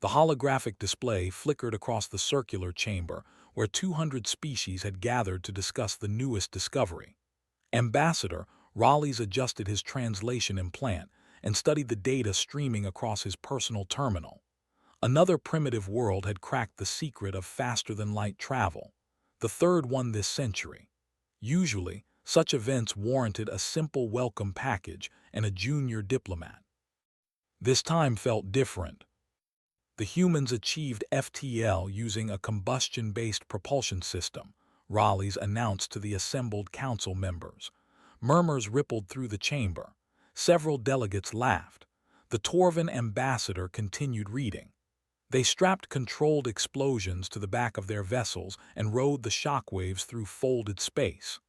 The holographic display flickered across the circular chamber where 200 species had gathered to discuss the newest discovery. Ambassador Raleigh's adjusted his translation implant and studied the data streaming across his personal terminal. Another primitive world had cracked the secret of faster-than-light travel, the third one this century. Usually, such events warranted a simple welcome package and a junior diplomat. This time felt different. The humans achieved FTL using a combustion-based propulsion system, Raleigh's announced to the assembled council members. Murmurs rippled through the chamber. Several delegates laughed. The Torvan ambassador continued reading. They strapped controlled explosions to the back of their vessels and rode the shockwaves through folded space.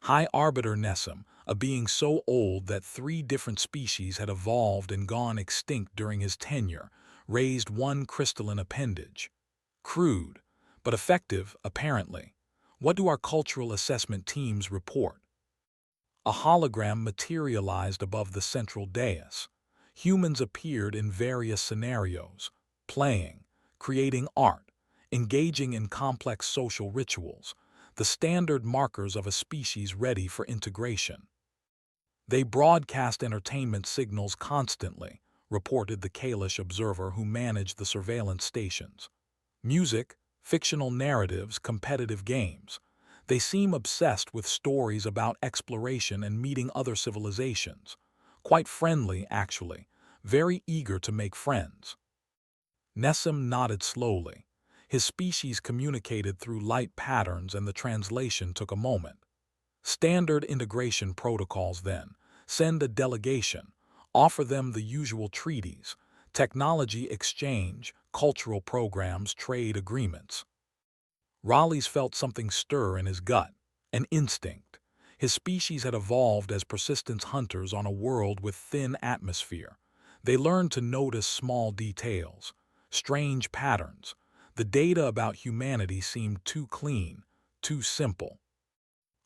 High Arbiter Nessum, a being so old that 3 different species had evolved and gone extinct during his tenure, raised one crystalline appendage. Crude, but effective, apparently. What do our cultural assessment teams report? A hologram materialized above the central dais. Humans appeared in various scenarios, playing, creating art, engaging in complex social rituals, the standard markers of a species ready for integration. They broadcast entertainment signals constantly, reported the Kalish observer who managed the surveillance stations. Music, fictional narratives, competitive games. They seem obsessed with stories about exploration and meeting other civilizations. Quite friendly, actually, very eager to make friends. Nessum nodded slowly. His species communicated through light patterns and the translation took a moment. Standard integration protocols then. Send a delegation. Offer them the usual treaties, technology exchange, cultural programs, trade agreements. Raleigh's felt something stir in his gut, an instinct. His species had evolved as persistence hunters on a world with thin atmosphere. They learned to notice small details, strange patterns. The data about humanity seemed too clean, too simple.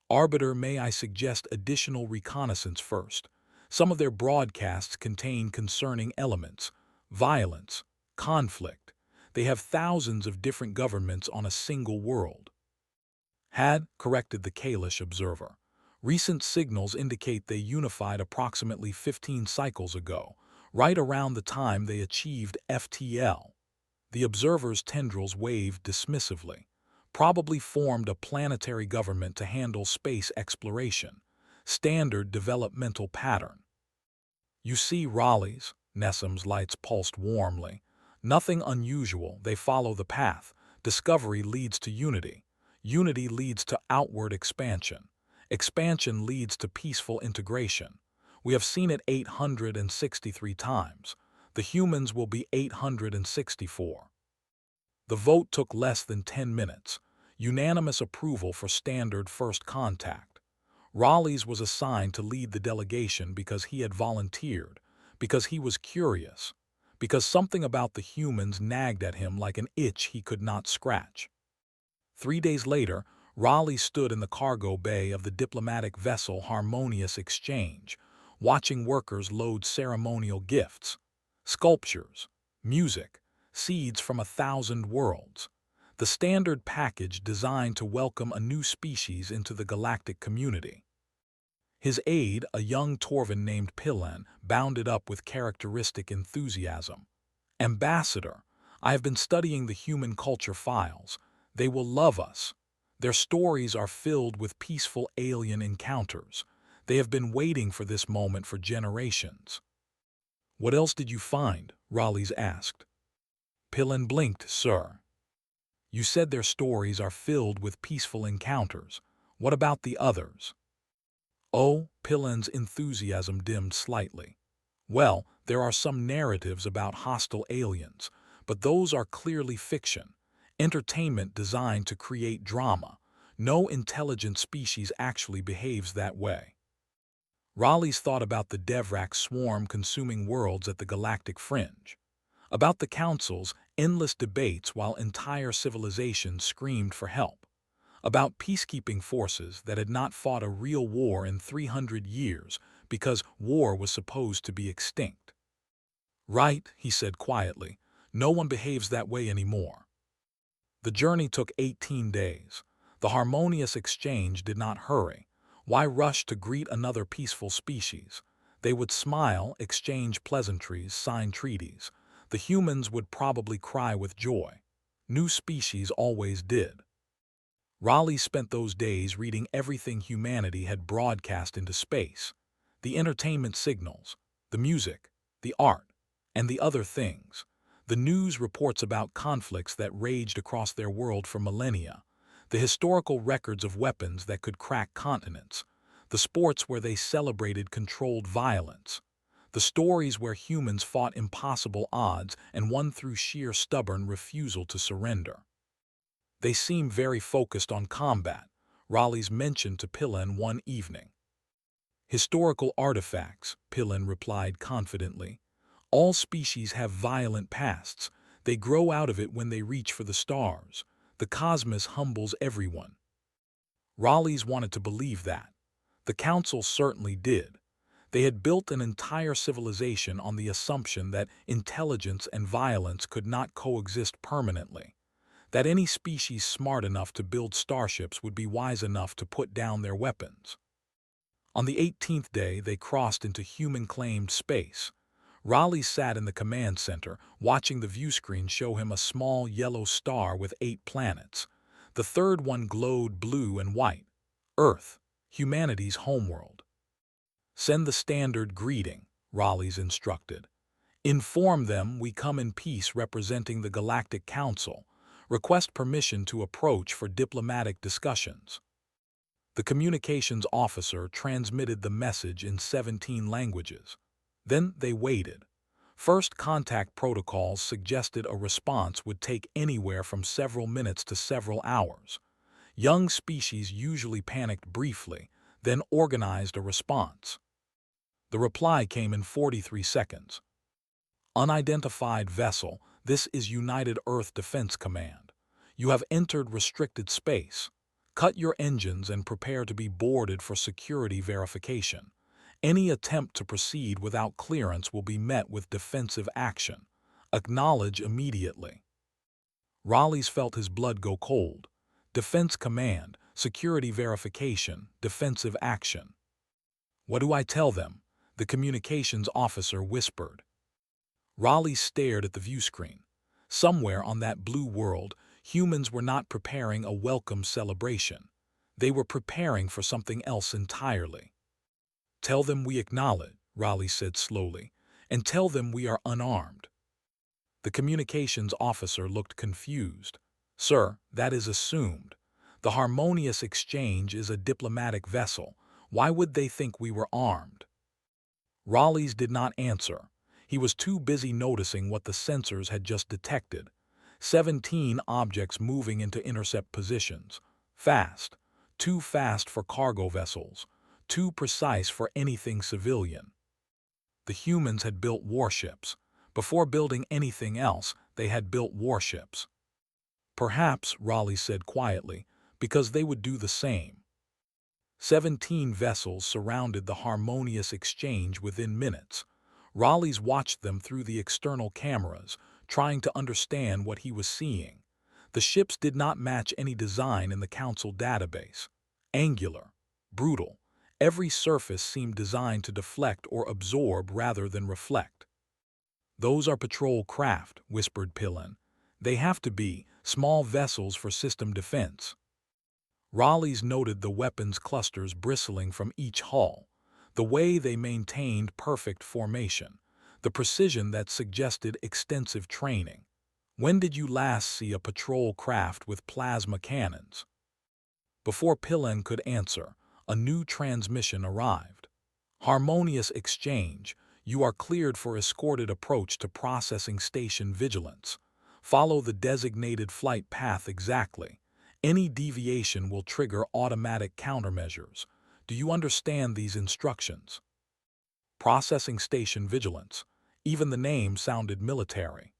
Arbiter, may I suggest additional reconnaissance first? Some of their broadcasts contain concerning elements, violence, conflict. They have thousands of different governments on a single world. Had, corrected the Kalish observer. Recent signals indicate they unified approximately 15 cycles ago, right around the time they achieved FTL. The observer's tendrils waved dismissively. Probably formed a planetary government to handle space exploration. Standard developmental pattern. You see, Raleigh's, Nessum's lights pulsed warmly. Nothing unusual, they follow the path. Discovery leads to unity. Unity leads to outward expansion. Expansion leads to peaceful integration. We have seen it 863 times. The humans will be 864. The vote took less than 10 minutes. Unanimous approval for standard first contact. Raleigh's was assigned to lead the delegation because he had volunteered, because he was curious, because something about the humans nagged at him like an itch he could not scratch. 3 days later, Raleigh stood in the cargo bay of the diplomatic vessel Harmonious Exchange, watching workers load ceremonial gifts, sculptures, music, seeds from 1,000 worlds. The standard package designed to welcome a new species into the galactic community. His aide, a young Torvan named Pilan, bounded up with characteristic enthusiasm. "Ambassador, I have been studying the human culture files. They will love us. Their stories are filled with peaceful alien encounters. They have been waiting for this moment for generations." "What else did you find?" Raleigh's asked. Pilan blinked, "Sir. You said their stories are filled with peaceful encounters. What about the others?" Oh, Pilan's enthusiasm dimmed slightly. "Well, there are some narratives about hostile aliens, but those are clearly fiction. Entertainment designed to create drama. No intelligent species actually behaves that way." Raleigh's thought about the Devrak swarm consuming worlds at the galactic fringe. About the council's endless debates while entire civilizations screamed for help. About peacekeeping forces that had not fought a real war in 300 years because war was supposed to be extinct. "Right," he said quietly. No one behaves that way anymore. The journey took 18 days. The harmonious exchange did not hurry. Why rush to greet another peaceful species? They would smile, exchange pleasantries, sign treaties. The humans would probably cry with joy. New species always did. Raleigh spent those days reading everything humanity had broadcast into space. The entertainment signals, the music, the art, and the other things. The news reports about conflicts that raged across their world for millennia. The historical records of weapons that could crack continents. The sports where they celebrated controlled violence. The stories where humans fought impossible odds and won through sheer stubborn refusal to surrender. They seem very focused on combat, Raleigh's mentioned to Pillin one evening. Historical artifacts, Pillin replied confidently. All species have violent pasts. They grow out of it when they reach for the stars. The cosmos humbles everyone. Raleigh's wanted to believe that. The council certainly did. They had built an entire civilization on the assumption that intelligence and violence could not coexist permanently. That any species smart enough to build starships would be wise enough to put down their weapons. On the 18th day, they crossed into human-claimed space. Raleigh sat in the command center, watching the viewscreen show him a small yellow star with 8 planets. The third one glowed blue and white. Earth, humanity's homeworld. Send the standard greeting, Raleigh's instructed. Inform them we come in peace representing the Galactic Council. Request permission to approach for diplomatic discussions. The communications officer transmitted the message in 17 languages. Then they waited. First contact protocols suggested a response would take anywhere from several minutes to several hours. Young species usually panicked briefly, then organized a response. The reply came in 43 seconds. Unidentified vessel, this is United Earth Defense Command. You have entered restricted space. Cut your engines and prepare to be boarded for security verification. Any attempt to proceed without clearance will be met with defensive action. Acknowledge immediately. Raleigh's felt his blood go cold. Defense Command, security verification, defensive action. What do I tell them? The communications officer whispered. Raleigh stared at the viewscreen. Somewhere on that blue world, humans were not preparing a welcome celebration. They were preparing for something else entirely. Tell them we acknowledge, Raleigh said slowly, and tell them we are unarmed. The communications officer looked confused. Sir, that is assumed. The harmonious exchange is a diplomatic vessel. Why would they think we were armed? Raleigh's did not answer. He was too busy noticing what the sensors had just detected. 17 objects moving into intercept positions. Fast. Too fast for cargo vessels. Too precise for anything civilian. The humans had built warships. Before building anything else, they had built warships. Perhaps, Raleigh said quietly, because they would do the same. 17 vessels surrounded the harmonious exchange within minutes. Raleigh's watched them through the external cameras, trying to understand what he was seeing. The ships did not match any design in the Council database. Angular, brutal, every surface seemed designed to deflect or absorb rather than reflect. Those are patrol craft, whispered Pillin. They have to be small vessels for system defense. Raleigh's noted the weapons clusters bristling from each hull, the way they maintained perfect formation, the precision that suggested extensive training. When did you last see a patrol craft with plasma cannons? Before Pillin could answer, a new transmission arrived. Harmonious exchange, you are cleared for escorted approach to processing station vigilance. Follow the designated flight path exactly. Any deviation will trigger automatic countermeasures. Do you understand these instructions? Processing station vigilance. Even the name sounded military.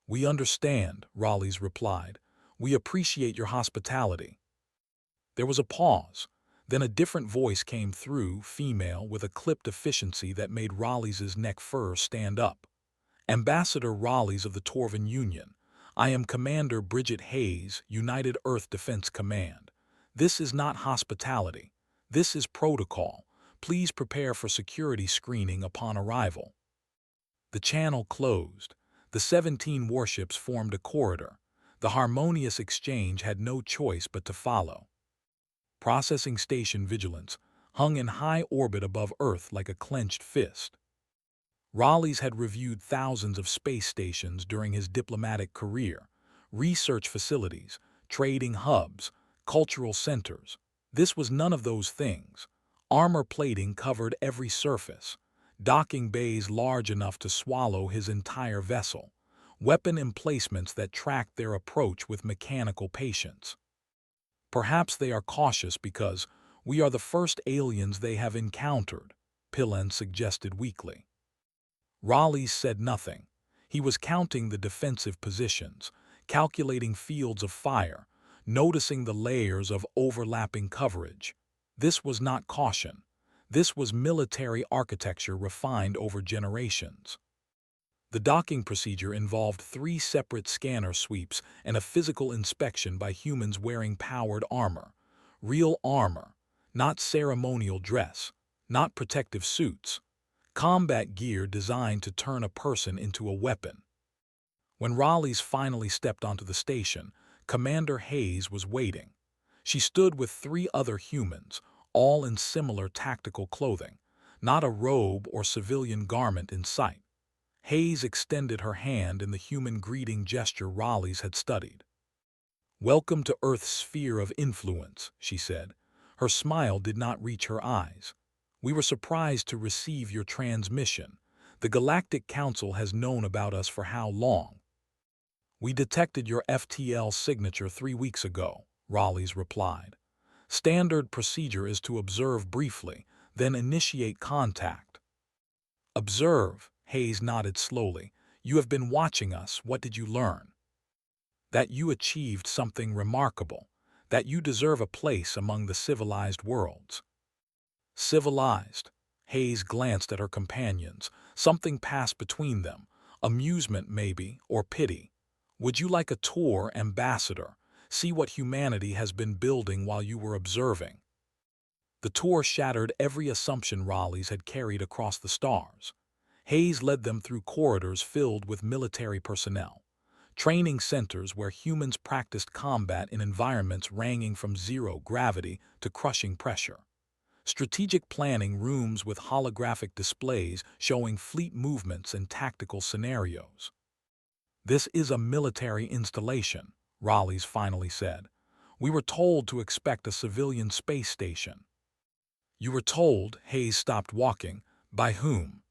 We understand, Raleigh's replied. We appreciate your hospitality. There was a pause. Then a different voice came through, female, with a clipped efficiency that made Raleigh's neck fur stand up. Ambassador Raleighs of the Torvan Union. I am Commander Bridget Hayes, United Earth Defense Command. This is not hospitality. This is protocol. Please prepare for security screening upon arrival. The channel closed. The 17 warships formed a corridor. The harmonious exchange had no choice but to follow. Processing Station Vigilance hung in high orbit above Earth like a clenched fist. Raleighs had reviewed thousands of space stations during his diplomatic career, research facilities, trading hubs, cultural centers. This was none of those things. Armor plating covered every surface, docking bays large enough to swallow his entire vessel, weapon emplacements that tracked their approach with mechanical patience. Perhaps they are cautious because we are the first aliens they have encountered, Pillen suggested weakly. Raleighs said nothing. He was counting the defensive positions, calculating fields of fire, noticing the layers of overlapping coverage. This was not caution. This was military architecture refined over generations. The docking procedure involved 3 separate scanner sweeps and a physical inspection by humans wearing powered armor. Real armor, not ceremonial dress, not protective suits. Combat gear designed to turn a person into a weapon. When Raleighs finally stepped onto the station, Commander Hayes was waiting. She stood with 3 other humans, all in similar tactical clothing, not a robe or civilian garment in sight. Hayes extended her hand in the human greeting gesture Raleighs had studied. "Welcome to Earth's sphere of influence," she said. Her smile did not reach her eyes. "We were surprised to receive your transmission. The Galactic Council has known about us for how long?" "We detected your FTL signature 3 weeks ago," Raleighs replied. "Standard procedure is to observe briefly, then initiate contact." "Observe," Hayes nodded slowly. "You have been watching us. What did you learn?" "That you achieved something remarkable. That you deserve a place among the civilized worlds." "Civilized?" Hayes glanced at her companions. Something passed between them. Amusement, maybe, or pity. "Would you like a tour, Ambassador? See what humanity has been building while you were observing." The tour shattered every assumption Raleighs had carried across the stars. Hayes led them through corridors filled with military personnel, training centers where humans practiced combat in environments ranging from zero gravity to crushing pressure, strategic planning rooms with holographic displays showing fleet movements and tactical scenarios. "This is a military installation," Raleighs finally said. "We were told to expect a civilian space station." "You were told," Hayes stopped walking. "By whom?"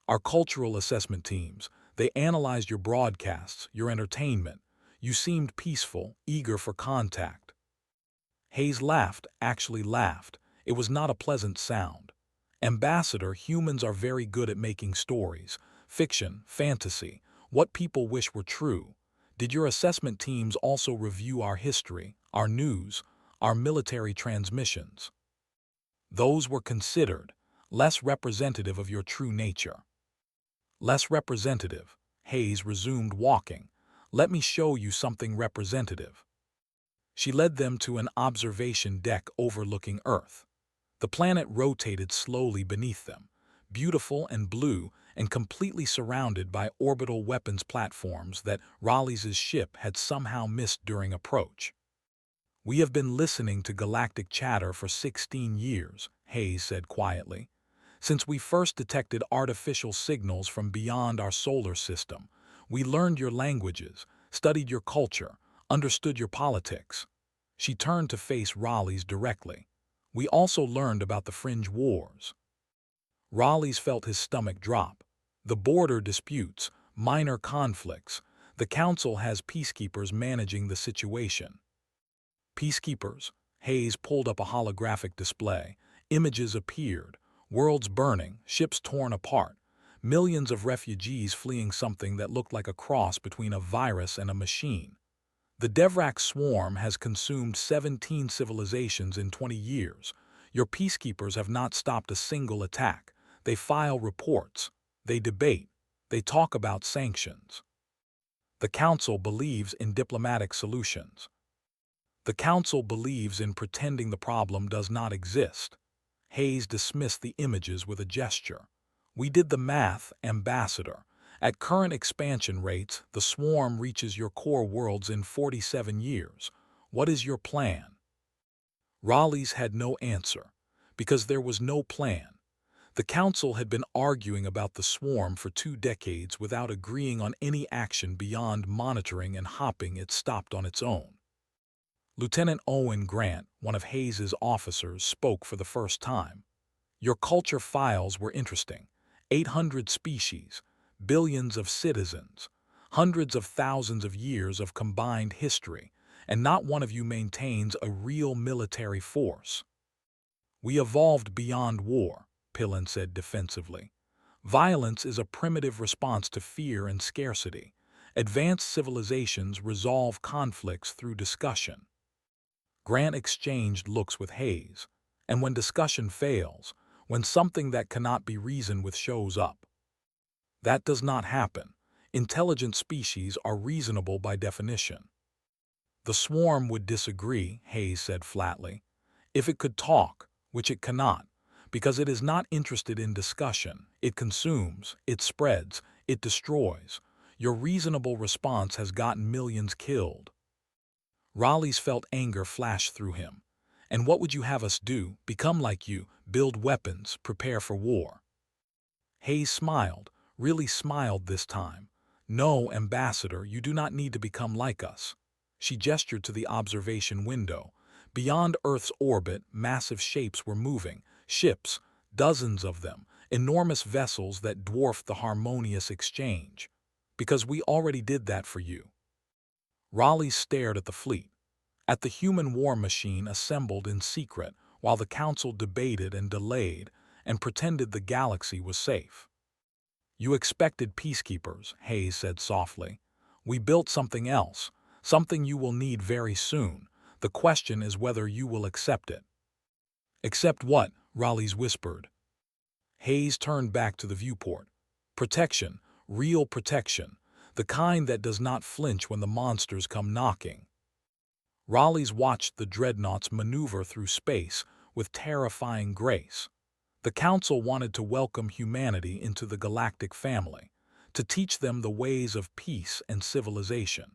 "Our cultural assessment teams. They analyzed your broadcasts, your entertainment. You seemed peaceful, eager for contact." Hayes laughed, actually laughed. It was not a pleasant sound. "Ambassador, humans are very good at making stories. Fiction, fantasy, what people wish were true. Did your assessment teams also review our history, our news, our military transmissions?" "Those were considered, less representative of your true nature." "Less representative," Hayes resumed walking. "Let me show you something representative." She led them to an observation deck overlooking Earth. The planet rotated slowly beneath them, beautiful and blue and completely surrounded by orbital weapons platforms that Raleighs' ship had somehow missed during approach. "We have been listening to galactic chatter for 16 years, Hayes said quietly. "Since we first detected artificial signals from beyond our solar system, we learned your languages, studied your culture, understood your politics." She turned to face Raleighs directly. "We also learned about the fringe wars." Raleighs felt his stomach drop. The border disputes, minor conflicts. The Council has peacekeepers managing the situation. "Peacekeepers?" Hayes pulled up a holographic display. Images appeared. Worlds burning, ships torn apart, millions of refugees fleeing something that looked like a cross between a virus and a machine. "The Devrak swarm has consumed 17 civilizations in 20 years. Your peacekeepers have not stopped a single attack. They file reports. They debate. They talk about sanctions. The Council believes in diplomatic solutions. The Council believes in pretending the problem does not exist. Hayes dismissed the images with a gesture. We did the math, Ambassador. At current expansion rates, the swarm reaches your core worlds in 47 years. What is your plan? Raleigh's had no answer, because there was no plan. The Council had been arguing about the swarm for 2 decades without agreeing on any action beyond monitoring and hopping it stopped on its own. Lieutenant Owen Grant, one of Hayes's officers, spoke for the first time. Your culture files were interesting. 800 species, billions of citizens, hundreds of thousands of years of combined history, and not one of you maintains a real military force. We evolved beyond war, Pillen said defensively. Violence is a primitive response to fear and scarcity. Advanced civilizations resolve conflicts through discussion. Grant exchanged looks with Hayes, and when discussion fails, when something that cannot be reasoned with shows up. That does not happen. Intelligent species are reasonable by definition. The swarm would disagree, Hayes said flatly. If it could talk, which it cannot, because it is not interested in discussion, it consumes, it spreads, it destroys. Your reasonable response has gotten millions killed. Raleigh's felt anger flash through him. And what would you have us do? Become like you, build weapons, prepare for war. Hayes smiled, really smiled this time. No, Ambassador, you do not need to become like us. She gestured to the observation window. Beyond Earth's orbit, massive shapes were moving, ships, dozens of them, enormous vessels that dwarfed the harmonious exchange. Because we already did that for you. Raleigh stared at the fleet, at the human war machine assembled in secret while the Council debated and delayed and pretended the galaxy was safe. You expected peacekeepers, Hayes said softly. We built something else, something you will need very soon. The question is whether you will accept it. Accept what? Raleigh's whispered. Hayes turned back to the viewport. Protection, real protection, the kind that does not flinch when the monsters come knocking. Raleigh's watched the Dreadnoughts maneuver through space with terrifying grace. The Council wanted to welcome humanity into the galactic family, to teach them the ways of peace and civilization.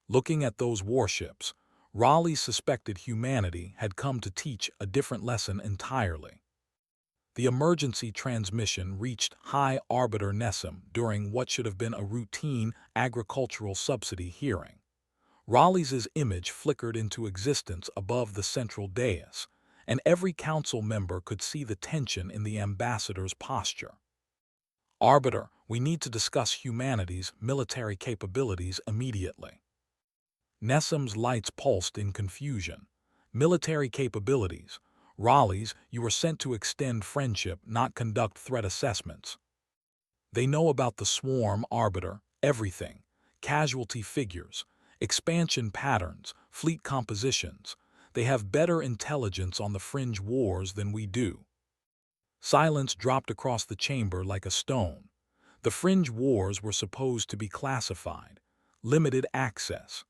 Looking at those warships, Raleigh suspected humanity had come to teach a different lesson entirely. The emergency transmission reached High Arbiter Nessim during what should have been a routine agricultural subsidy hearing. Raleigh's image flickered into existence above the central dais, and every council member could see the tension in the ambassador's posture. Arbiter, we need to discuss humanity's military capabilities immediately. Nessim's lights pulsed in confusion. Military capabilities. Raleigh's, you were sent to extend friendship, not conduct threat assessments. They know about the swarm, Arbiter, everything. Casualty figures, expansion patterns, fleet compositions. They have better intelligence on the fringe wars than we do. Silence dropped across the chamber like a stone. The fringe wars were supposed to be classified. Limited access.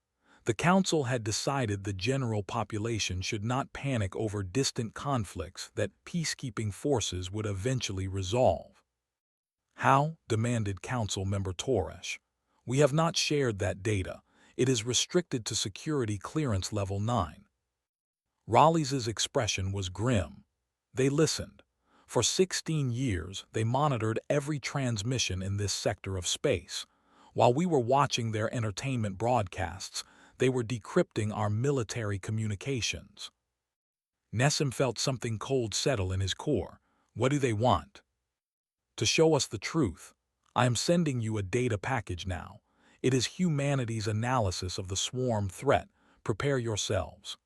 The Council had decided the general population should not panic over distant conflicts that peacekeeping forces would eventually resolve. How? Demanded Council Member Toresh. We have not shared that data. It is restricted to Security Clearance Level 9. Raleigh's expression was grim. They listened. For 16 years, they monitored every transmission in this sector of space. While we were watching their entertainment broadcasts, they were decrypting our military communications. Nessim felt something cold settle in his core. What do they want? To show us the truth. I am sending you a data package now. It is humanity's analysis of the swarm threat. Prepare yourselves.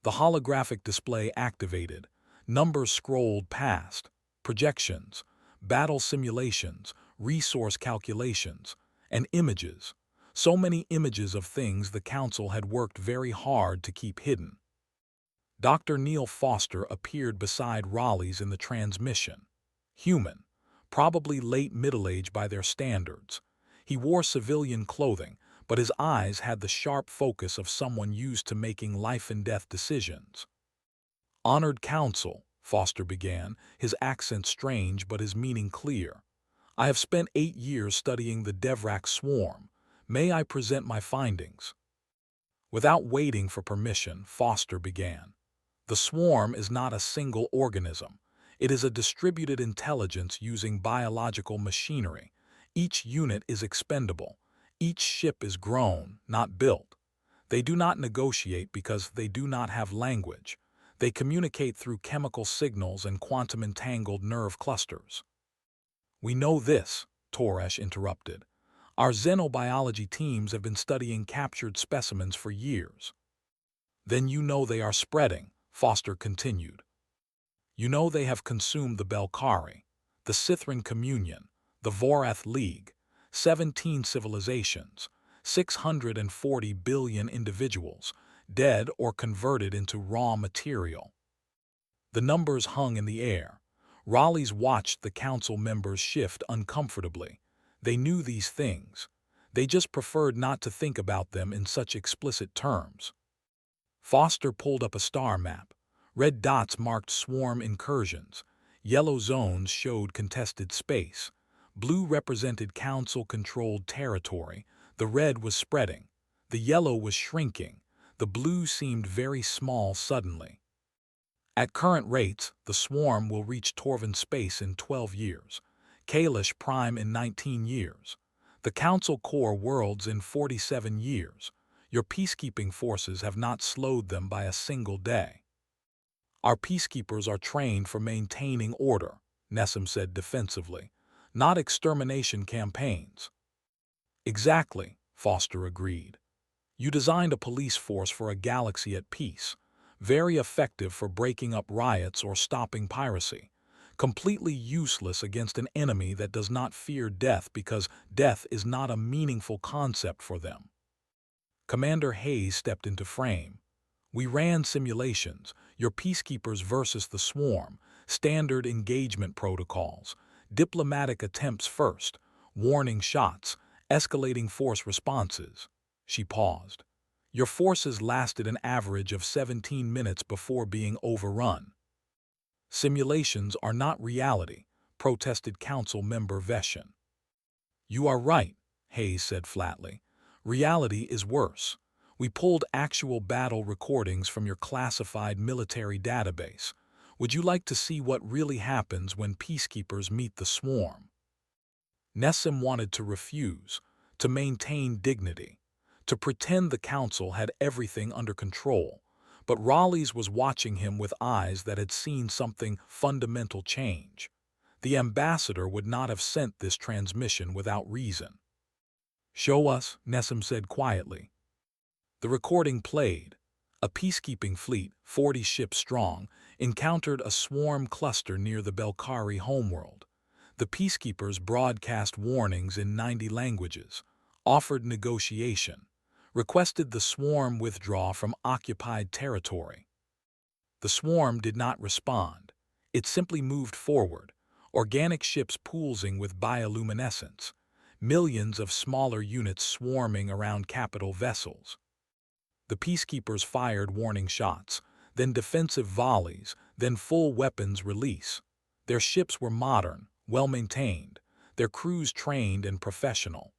The holographic display activated. Numbers scrolled past. Projections, battle simulations, resource calculations, and images. So many images of things the Council had worked very hard to keep hidden. Dr. Neil Foster appeared beside Raleigh's in the transmission. Human, probably late middle age by their standards. He wore civilian clothing, but his eyes had the sharp focus of someone used to making life-and-death decisions. "Honored Council," Foster began, his accent strange but his meaning clear. "I have spent 8 years studying the Devrak swarm. May I present my findings?" Without waiting for permission, Foster began. "The swarm is not a single organism. It is a distributed intelligence using biological machinery. Each unit is expendable. Each ship is grown, not built. They do not negotiate because they do not have language. They communicate through chemical signals and quantum-entangled nerve clusters." "We know this," Toresh interrupted. "Our xenobiology teams have been studying captured specimens for years." "Then you know they are spreading," Foster continued. "You know they have consumed the Belkari, the Scythran Communion, the Vorath League, 17 civilizations, 640 billion individuals, dead or converted into raw material." The numbers hung in the air. Raleigh's watched the council members shift uncomfortably. They knew these things. They just preferred not to think about them in such explicit terms. Foster pulled up a star map. Red dots marked swarm incursions. Yellow zones showed contested space. Blue represented council-controlled territory. The red was spreading. The yellow was shrinking. The blue seemed very small suddenly. "At current rates, the swarm will reach Torvin space in 12 years, Kalish Prime in 19 years, the Council Core worlds in 47 years. Your peacekeeping forces have not slowed them by a single day." "Our peacekeepers are trained for maintaining order," Nessim said defensively, "not extermination campaigns." "Exactly," Foster agreed. "You designed a police force for a galaxy at peace, very effective for breaking up riots or stopping piracy, completely useless against an enemy that does not fear death because death is not a meaningful concept for them." Commander Hayes stepped into frame. "We ran simulations, your peacekeepers versus the swarm, standard engagement protocols, diplomatic attempts first, warning shots, escalating force responses." She paused. "Your forces lasted an average of 17 minutes before being overrun." "Simulations are not reality," protested Council Member Veshin. "You are right," Hayes said flatly. "Reality is worse. We pulled actual battle recordings from your classified military database. Would you like to see what really happens when peacekeepers meet the swarm?" Nessim wanted to refuse, to maintain dignity, to pretend the council had everything under control, but Raleigh's was watching him with eyes that had seen something fundamental change. The ambassador would not have sent this transmission without reason. "Show us," Nessim said quietly. The recording played. A peacekeeping fleet, 40 ships strong, encountered a swarm cluster near the Belkari homeworld. The peacekeepers broadcast warnings in 90 languages, offered negotiation, requested the swarm withdraw from occupied territory. The swarm did not respond. It simply moved forward, organic ships pulsing with bioluminescence, millions of smaller units swarming around capital vessels. The peacekeepers fired warning shots, then defensive volleys, then full weapons release. Their ships were modern, well-maintained, their crews trained and professional.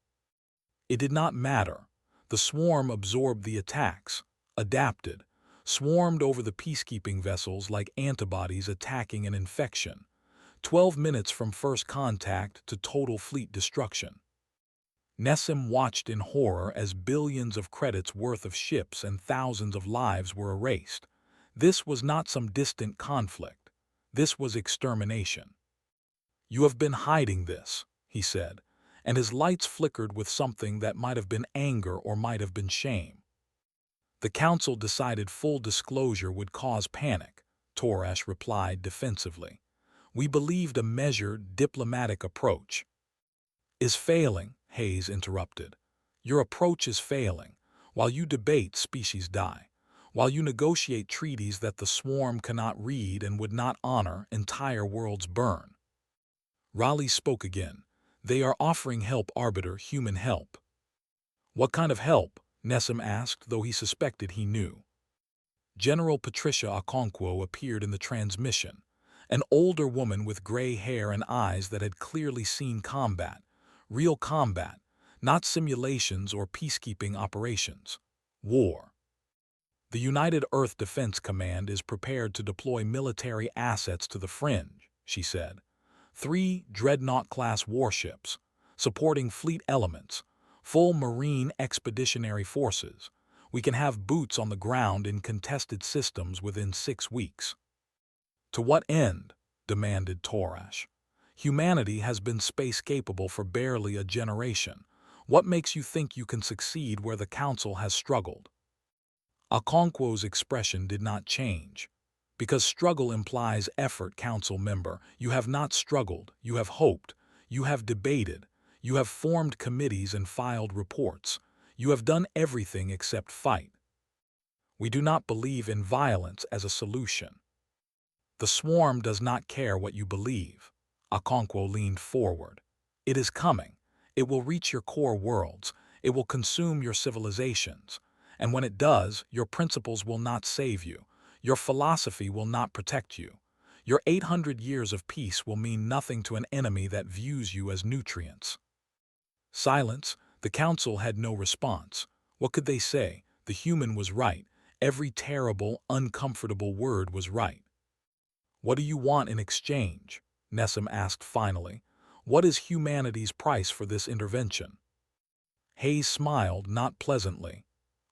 It did not matter. The swarm absorbed the attacks, adapted, swarmed over the peacekeeping vessels like antibodies attacking an infection. 12 minutes from first contact to total fleet destruction. Nessim watched in horror as billions of credits worth of ships and thousands of lives were erased. This was not some distant conflict. This was extermination. "You have been hiding this," he said, and his lights flickered with something that might have been anger or might have been shame. "The council decided full disclosure would cause panic," Toresh replied defensively. "We believed a measured, diplomatic approach." "Is failing," Hayes interrupted. "Your approach is failing. While you debate, species die. While you negotiate treaties that the swarm cannot read and would not honor, entire worlds burn." Raleigh spoke again. They are offering help, Arbiter, human help. What kind of help? Nessim asked, though he suspected he knew. General Patricia Okonkwo appeared in the transmission, an older woman with gray hair and eyes that had clearly seen combat, real combat, not simulations or peacekeeping operations. War. The United Earth Defense Command is prepared to deploy military assets to the fringe, she said. 3 Dreadnought-class warships, supporting fleet elements, full Marine expeditionary forces. We can have boots on the ground in contested systems within 6 weeks. To what end? Demanded Torash. Humanity has been space-capable for barely a generation. What makes you think you can succeed where the Council has struggled? Okonkwo's expression did not change. Because struggle implies effort, Council member. You have not struggled, you have hoped, you have debated, you have formed committees and filed reports. You have done everything except fight. We do not believe in violence as a solution. The swarm does not care what you believe. Okonkwo leaned forward. It is coming. It will reach your core worlds. It will consume your civilizations. And when it does, your principles will not save you. Your philosophy will not protect you. Your 800 years of peace will mean nothing to an enemy that views you as nutrients. Silence. The Council had no response. What could they say? The human was right. Every terrible, uncomfortable word was right. What do you want in exchange? Nessim asked finally. What is humanity's price for this intervention? Hayes smiled, not pleasantly.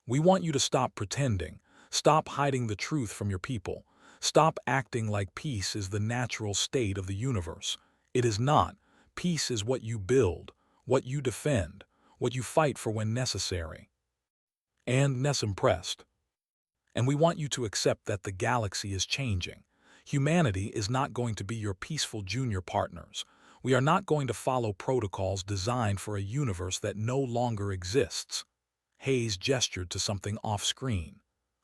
We want you to stop pretending. Stop hiding the truth from your people. Stop acting like peace is the natural state of the universe. It is not. Peace is what you build, what you defend, what you fight for when necessary. And Nessim pressed. And we want you to accept that the galaxy is changing. Humanity is not going to be your peaceful junior partners. We are not going to follow protocols designed for a universe that no longer exists. Hayes gestured to something off-screen.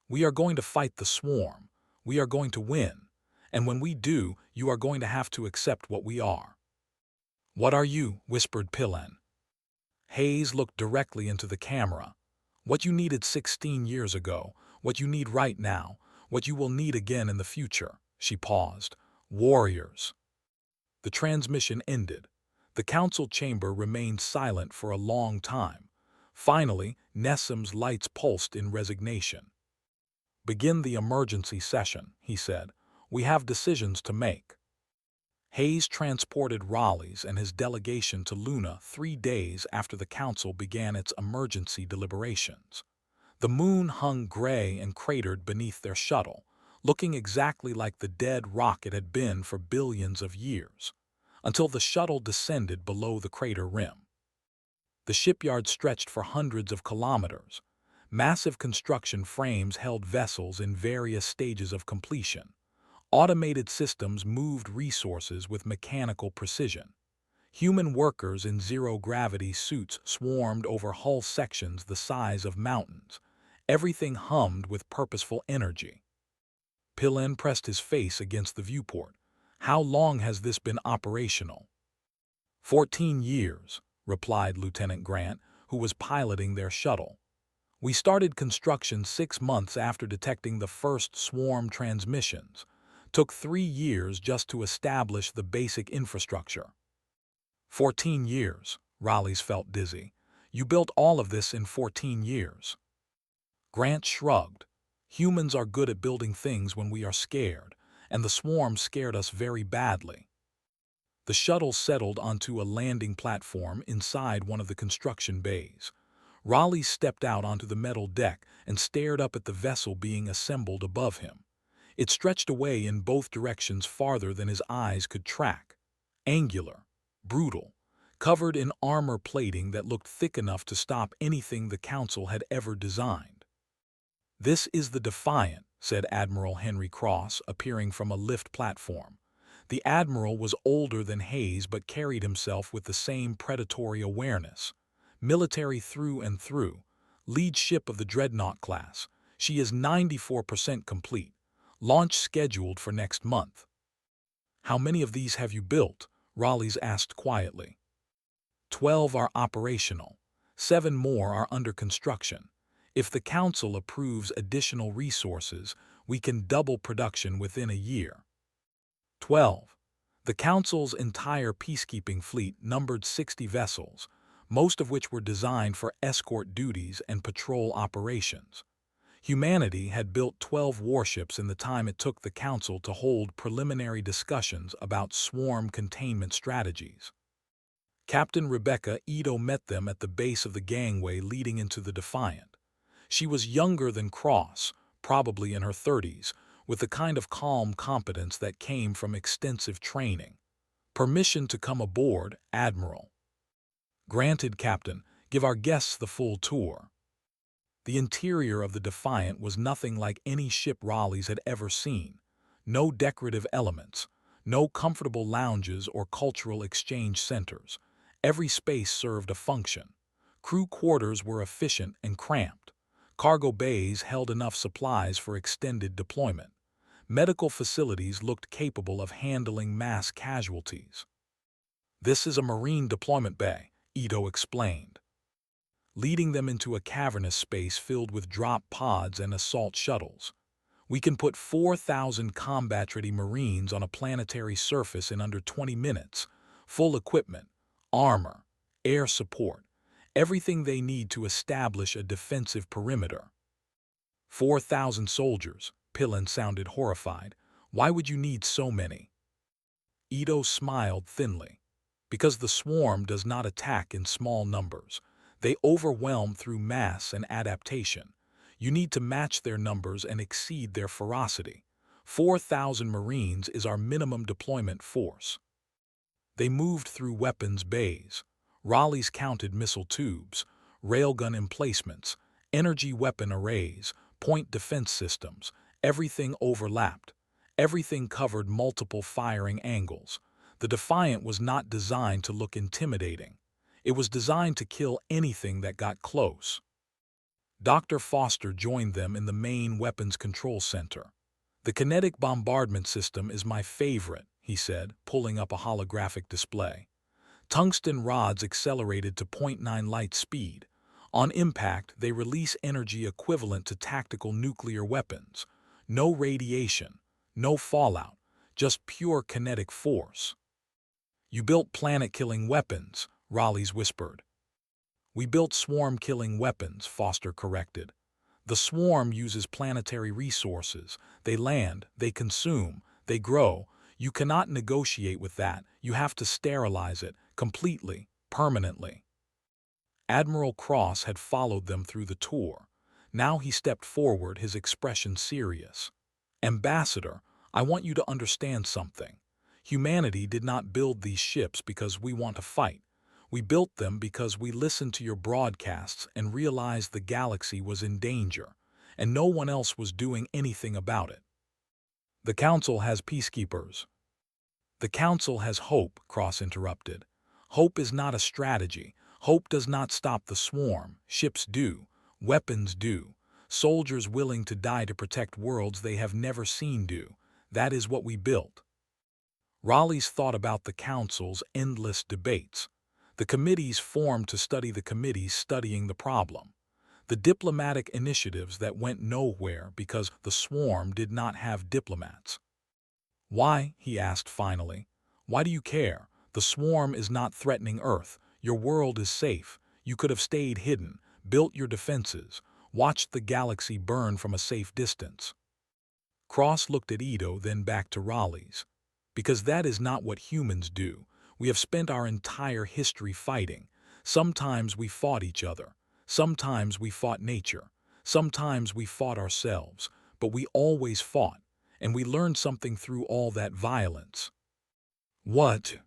We are going to fight the swarm. We are going to win. And when we do, you are going to have to accept what we are. What are you? Whispered Pillen. Hayes looked directly into the camera. What you needed 16 years ago, what you need right now, what you will need again in the future. She paused. Warriors. The transmission ended. The council chamber remained silent for a long time. Finally, Nessim's lights pulsed in resignation. Begin the emergency session, he said. We have decisions to make. Hayes transported Raleigh's and his delegation to Luna 3 days after the council began its emergency deliberations. The moon hung gray and cratered beneath their shuttle, looking exactly like the dead rock it had been for billions of years, until the shuttle descended below the crater rim. The shipyard stretched for hundreds of kilometers. Massive construction frames held vessels in various stages of completion. Automated systems moved resources with mechanical precision. Human workers in zero-gravity suits swarmed over hull sections the size of mountains. Everything hummed with purposeful energy. Pillen pressed his face against the viewport. How long has this been operational? 14 years, replied Lieutenant Grant, who was piloting their shuttle. We started construction 6 months after detecting the first swarm transmissions. Took 3 years just to establish the basic infrastructure. 14 years, Raleigh's felt dizzy. You built all of this in 14 years. Grant shrugged. Humans are good at building things when we are scared, and the swarm scared us very badly. The shuttle settled onto a landing platform inside one of the construction bays. Raleigh stepped out onto the metal deck and stared up at the vessel being assembled above him. It stretched away in both directions farther than his eyes could track. Angular, brutal, covered in armor plating that looked thick enough to stop anything the Council had ever designed. This is the Defiant, said Admiral Henry Cross, appearing from a lift platform. The Admiral was older than Hayes but carried himself with the same predatory awareness. Military through and through. Lead ship of the Dreadnought class. She is 94% complete. Launch scheduled for next month. How many of these have you built? Raleigh's asked quietly. 12 are operational. 7 more are under construction. If the Council approves additional resources, we can double production within a year. 12. The Council's entire peacekeeping fleet numbered 60 vessels, most of which were designed for escort duties and patrol operations. Humanity had built 12 warships in the time it took the Council to hold preliminary discussions about swarm containment strategies. Captain Rebecca Ito met them at the base of the gangway leading into the Defiant. She was younger than Cross, probably in her 30s, with the kind of calm competence that came from extensive training. Permission to come aboard, Admiral. Granted, Captain. Give our guests the full tour. The interior of the Defiant was nothing like any ship Raleigh's had ever seen. No decorative elements, no comfortable lounges or cultural exchange centers. Every space served a function. Crew quarters were efficient and cramped. Cargo bays held enough supplies for extended deployment. Medical facilities looked capable of handling mass casualties. "This is a Marine deployment bay," Ito explained, leading them into a cavernous space filled with drop pods and assault shuttles. "We can put 4,000 combat-ready Marines on a planetary surface in under 20 minutes. Full equipment, armor, air support, everything they need to establish a defensive perimeter." 4,000 soldiers, Pillin sounded horrified. "Why would you need so many?" Ito smiled thinly. "Because the swarm does not attack in small numbers. They overwhelm through mass and adaptation. You need to match their numbers and exceed their ferocity. 4,000 Marines is our minimum deployment force." They moved through weapons bays. Raleigh's counted missile tubes, railgun emplacements, energy weapon arrays, point defense systems. Everything overlapped. Everything covered multiple firing angles. The Defiant was not designed to look intimidating. It was designed to kill anything that got close. Dr. Foster joined them in the main weapons control center. "The kinetic bombardment system is my favorite," he said, pulling up a holographic display. Tungsten rods accelerated to 0.9 light speed. On impact, they release energy equivalent to tactical nuclear weapons. No radiation, no fallout, just pure kinetic force. "You built planet-killing weapons," Raleigh's whispered. "We built swarm-killing weapons," Foster corrected. "The swarm uses planetary resources. They land, they consume, they grow. You cannot negotiate with that. You have to sterilize it, completely, permanently." Admiral Cross had followed them through the tour. Now he stepped forward, his expression serious. "Ambassador, I want you to understand something. Humanity did not build these ships because we want to fight. We built them because we listened to your broadcasts and realized the galaxy was in danger, and no one else was doing anything about it." "The Council has peacekeepers." "The Council has hope," Cross interrupted. "Hope is not a strategy. Hope does not stop the swarm. Ships do. Weapons do. Soldiers willing to die to protect worlds they have never seen do. That is what we built." Raleigh's thought about the Council's endless debates. The committees formed to study the committees studying the problem. The diplomatic initiatives that went nowhere because the swarm did not have diplomats. "Why?" he asked finally. "Why do you care? The swarm is not threatening Earth. Your world is safe. You could have stayed hidden, built your defenses, watched the galaxy burn from a safe distance." Cross looked at Ito, then back to Raleigh's. "Because that is not what humans do. We have spent our entire history fighting. Sometimes we fought each other. Sometimes we fought nature. Sometimes we fought ourselves. But we always fought, and we learned something through all that violence." "What?"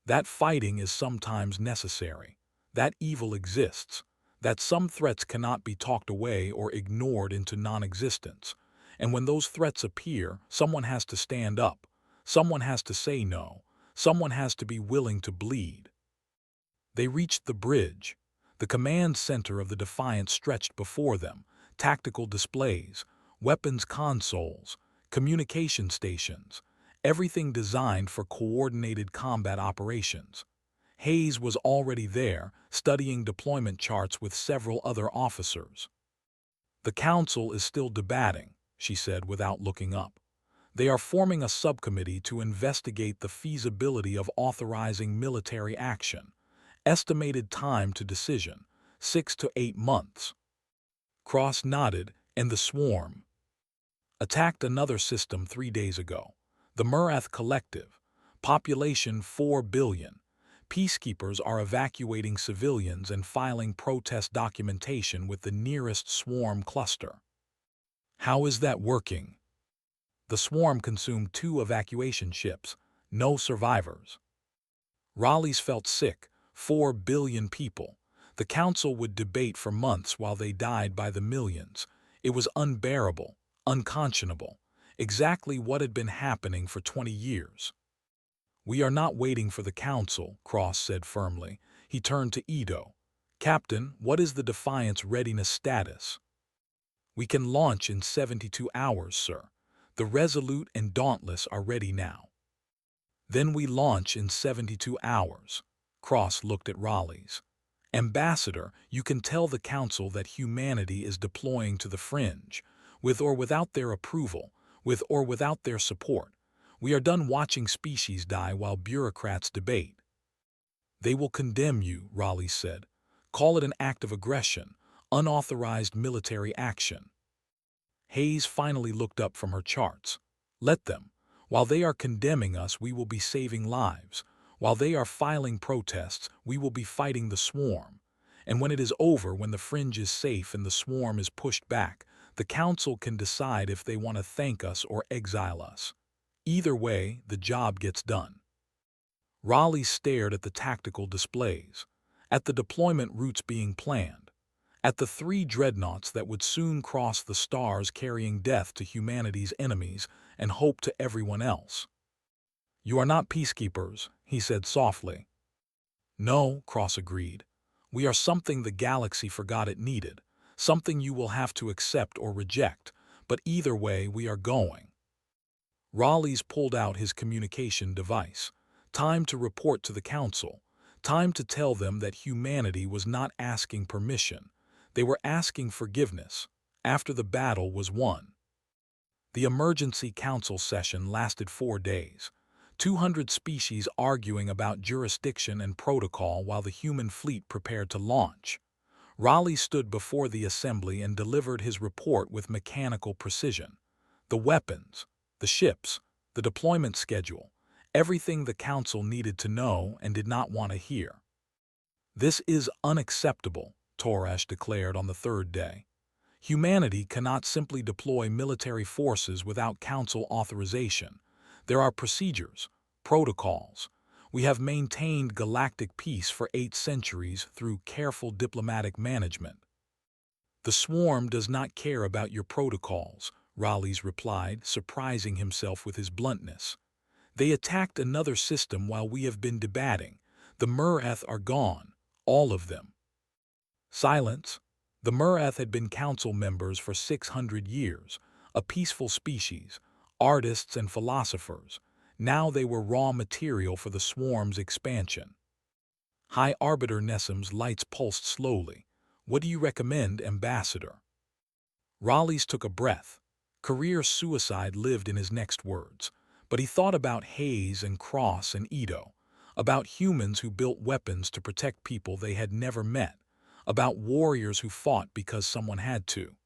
"That fighting is sometimes necessary. That evil exists. That some threats cannot be talked away or ignored into non-existence. And when those threats appear, someone has to stand up. Someone has to say no. Someone has to be willing to bleed." They reached the bridge. The command center of the Defiant stretched before them. Tactical displays, weapons consoles, communication stations. everything designed for coordinated combat operations. Hayes was already there, studying deployment charts with several other officers. "The Council is still debating," she said without looking up. "They are forming a subcommittee to investigate the feasibility of authorizing military action. Estimated time to decision, 6 to 8 months. Cross nodded, and the swarm attacked another system 3 days ago. The Murath Collective. Population 4 billion. Peacekeepers are evacuating civilians and filing protest documentation with the nearest swarm cluster." "How is that working?" "The swarm consumed 2 evacuation ships. No survivors." Raleigh's felt sick. 4 billion people. The Council would debate for months while they died by the millions. It was unbearable, unconscionable, exactly what had been happening for 20 years. "We are not waiting for the Council," Cross said firmly. He turned to Ito. "Captain, what is the Defiant's readiness status?" "We can launch in 72 hours, sir. The Resolute and Dauntless are ready now." "Then we launch in 72 hours. Cross looked at Raleigh's. "Ambassador, you can tell the Council that humanity is deploying to the fringe, with or without their approval, with or without their support. We are done watching species die while bureaucrats debate." "They will condemn you," Raleigh said. "Call it an act of aggression, unauthorized military action." Hayes finally looked up from her charts. "Let them. While they are condemning us, we will be saving lives. While they are filing protests, we will be fighting the swarm. And when it is over, when the fringe is safe and the swarm is pushed back, the Council can decide if they want to thank us or exile us. Either way, the job gets done." Raleigh stared at the tactical displays, at the deployment routes being planned, at the 3 dreadnoughts that would soon cross the stars carrying death to humanity's enemies and hope to everyone else. "You are not peacekeepers," he said softly. "No," Cross agreed. "We are something the galaxy forgot it needed, something you will have to accept or reject, but either way we are going." Raleigh's pulled out his communication device. Time to report to the Council. Time to tell them that humanity was not asking permission. They were asking forgiveness, after the battle was won. The emergency council session lasted 4 days. 200 species arguing about jurisdiction and protocol while the human fleet prepared to launch. Raleigh stood before the assembly and delivered his report with mechanical precision. The weapons, the ships, the deployment schedule, everything the Council needed to know and did not want to hear. "This is unacceptable," Toresh declared on the 3rd day. "Humanity cannot simply deploy military forces without Council authorization. There are procedures, protocols. We have maintained galactic peace for 8 centuries through careful diplomatic management." "The swarm does not care about your protocols," Raleigh replied, surprising himself with his bluntness. "They attacked another system while we have been debating. The Murath are gone, all of them." Silence. The Murath had been council members for 600 years, a peaceful species, artists and philosophers. Now they were raw material for the swarm's expansion. High Arbiter Nessim's lights pulsed slowly. "What do you recommend, Ambassador?" Raleigh took a breath. Career suicide lived in his next words, but he thought about Hayes and Cross and Ito, about humans who built weapons to protect people they had never met, about warriors who fought because someone had to.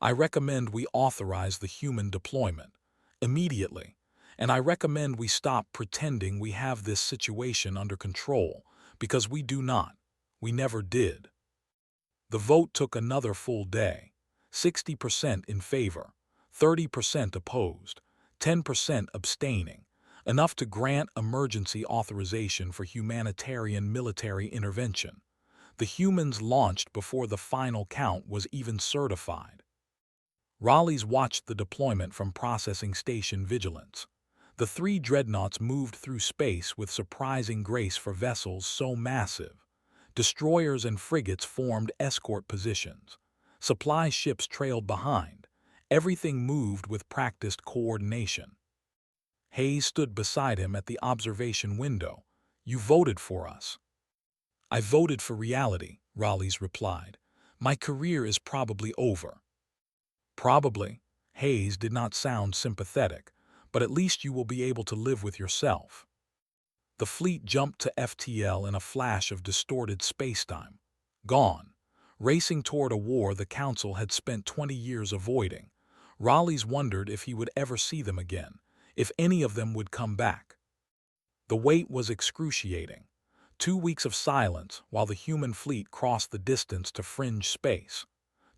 "I recommend we authorize the human deployment, immediately, and I recommend we stop pretending we have this situation under control, because we do not. We never did." The vote took another full day. 60% in favor, 30% opposed, 10% abstaining, enough to grant emergency authorization for humanitarian military intervention. The humans launched before the final count was even certified. Raleigh watched the deployment from Processing Station Vigilance. The 3 dreadnoughts moved through space with surprising grace for vessels so massive. Destroyers and frigates formed escort positions. Supply ships trailed behind. Everything moved with practiced coordination. Hayes stood beside him at the observation window. "You voted for us." "I voted for reality," Raleigh replied. "My career is probably over." "Probably." Hayes did not sound sympathetic, "but at least you will be able to live with yourself." The fleet jumped to FTL in a flash of distorted spacetime. Gone. Racing toward a war the Council had spent 20 years avoiding. Raleigh wondered if he would ever see them again, if any of them would come back. The wait was excruciating. 2 weeks of silence while the human fleet crossed the distance to fringe space.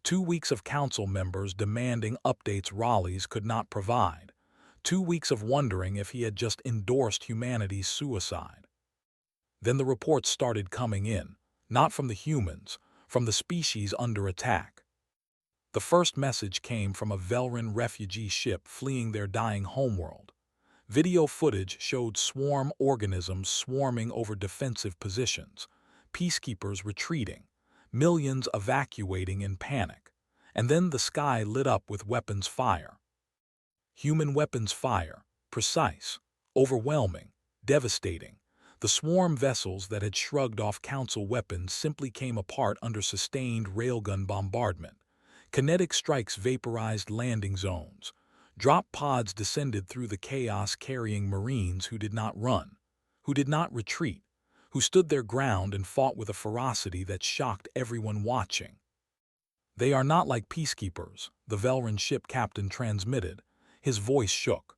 2 weeks of Council members demanding updates Raleigh could not provide. 2 weeks of wondering if he had just endorsed humanity's suicide. Then the reports started coming in, not from the humans, from the species under attack. The first message came from a Velran refugee ship fleeing their dying homeworld. Video footage showed swarm organisms swarming over defensive positions, peacekeepers retreating, millions evacuating in panic, and then the sky lit up with weapons fire. Human weapons fire, precise, overwhelming, devastating. The swarm vessels that had shrugged off Council weapons simply came apart under sustained railgun bombardment. Kinetic strikes vaporized landing zones. Drop pods descended through the chaos carrying Marines who did not run, who did not retreat, who stood their ground and fought with a ferocity that shocked everyone watching. "They are not like peacekeepers," the Velran ship captain transmitted. His voice shook.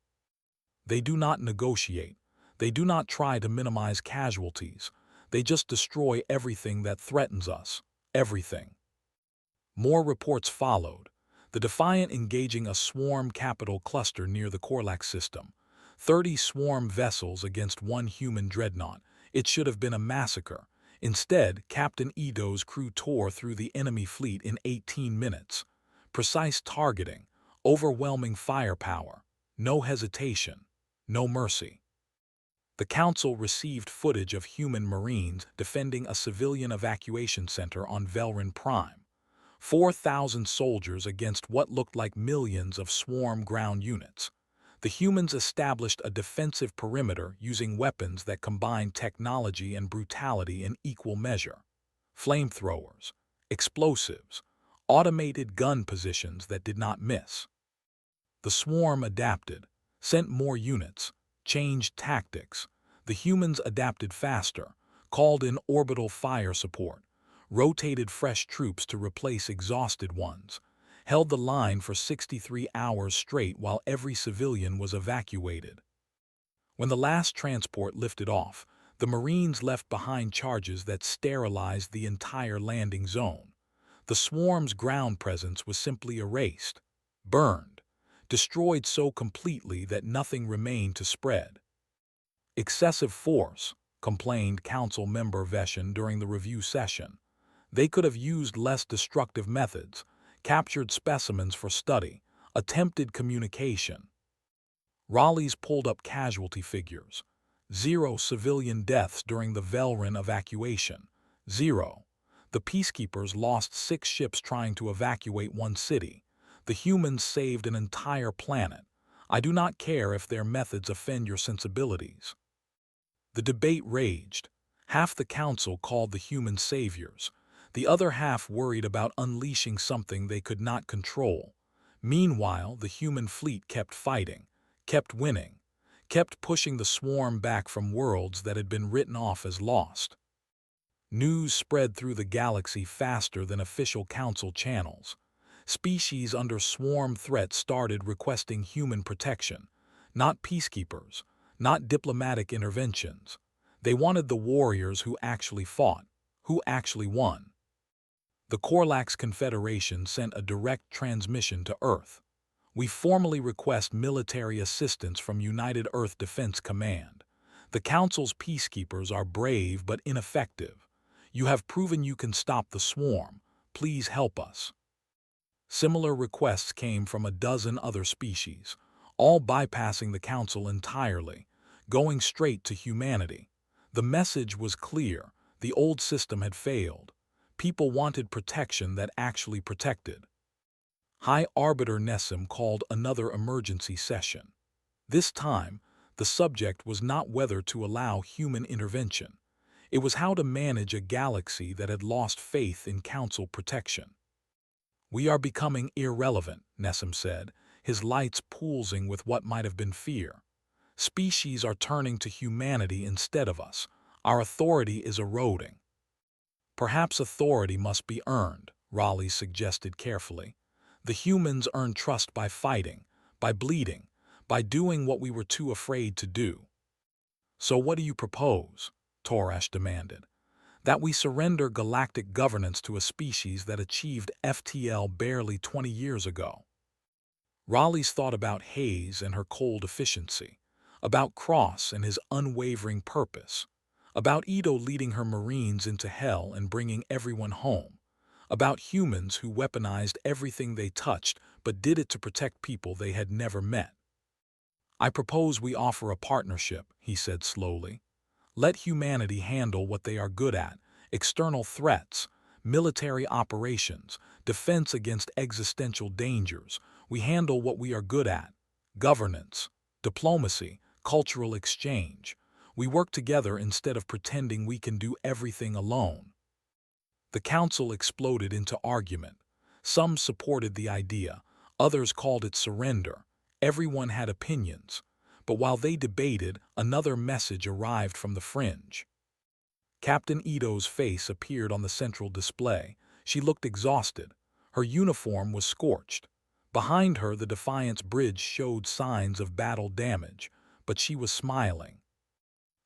"They do not negotiate. They do not try to minimize casualties. They just destroy everything that threatens us. Everything." More reports followed. The Defiant engaging a swarm capital cluster near the Korlax system. 30 swarm vessels against one human dreadnought. It should have been a massacre. Instead, Captain Edo's crew tore through the enemy fleet in 18 minutes. Precise targeting, overwhelming firepower, no hesitation, no mercy. The Council received footage of human Marines defending a civilian evacuation center on Velran Prime. 4,000 soldiers against what looked like millions of swarm ground units. The humans established a defensive perimeter using weapons that combined technology and brutality in equal measure. Flamethrowers, explosives, automated gun positions that did not miss. The swarm adapted, sent more units, changed tactics. The humans adapted faster, called in orbital fire support, rotated fresh troops to replace exhausted ones, held the line for 63 hours straight while every civilian was evacuated. When the last transport lifted off, the Marines left behind charges that sterilized the entire landing zone. The swarm's ground presence was simply erased, burned, destroyed so completely that nothing remained to spread. "Excessive force," complained Council member Veshen during the review session. "They could have used less destructive methods, captured specimens for study, attempted communication." Raleigh pulled up casualty figures. 0 civilian deaths during the Velran evacuation. 0. The Peacekeepers lost 6 ships trying to evacuate one city. The humans saved an entire planet. I do not care if their methods offend your sensibilities. The debate raged. Half the Council called the humans saviors. The other half worried about unleashing something they could not control. Meanwhile, the human fleet kept fighting, kept winning, kept pushing the swarm back from worlds that had been written off as lost. News spread through the galaxy faster than official Council channels. Species under swarm threat started requesting human protection, not peacekeepers, not diplomatic interventions. They wanted the warriors who actually fought, who actually won. The Korlax Confederation sent a direct transmission to Earth. "We formally request military assistance from United Earth Defense Command. The Council's peacekeepers are brave but ineffective. You have proven you can stop the swarm. Please help us." Similar requests came from a dozen other species, all bypassing the Council entirely, going straight to humanity. The message was clear: the old system had failed. People wanted protection that actually protected. High Arbiter Nessim called another emergency session. This time, The subject was not whether to allow human intervention. It was how to manage a galaxy that had lost faith in Council protection. "We are becoming irrelevant," Nessim said, his lights pulsing with what might have been fear. "Species are turning to humanity instead of us. Our authority is eroding." "Perhaps authority must be earned," Raleigh suggested carefully. "The humans earn trust by fighting, by bleeding, by doing what we were too afraid to do." "So what do you propose?" Toresh demanded. "That we surrender galactic governance to a species that achieved FTL barely 20 years ago." Raleigh's thought about Hayes and her cold efficiency, about Cross and his unwavering purpose, about Ito leading her Marines into hell and bringing everyone home, about humans who weaponized everything they touched but did it to protect people they had never met. "I propose we offer a partnership," he said slowly. "Let humanity handle what they are good at: external threats, military operations, defense against existential dangers. We handle what we are good at: governance, diplomacy, cultural exchange. We work together instead of pretending we can do everything alone." The council exploded into argument. Some supported the idea, others called it surrender. Everyone had opinions. But while they debated, another message arrived from the fringe. Captain Ito's face appeared on the central display. She looked exhausted. Her uniform was scorched. Behind her, the Defiance bridge showed signs of battle damage, but she was smiling.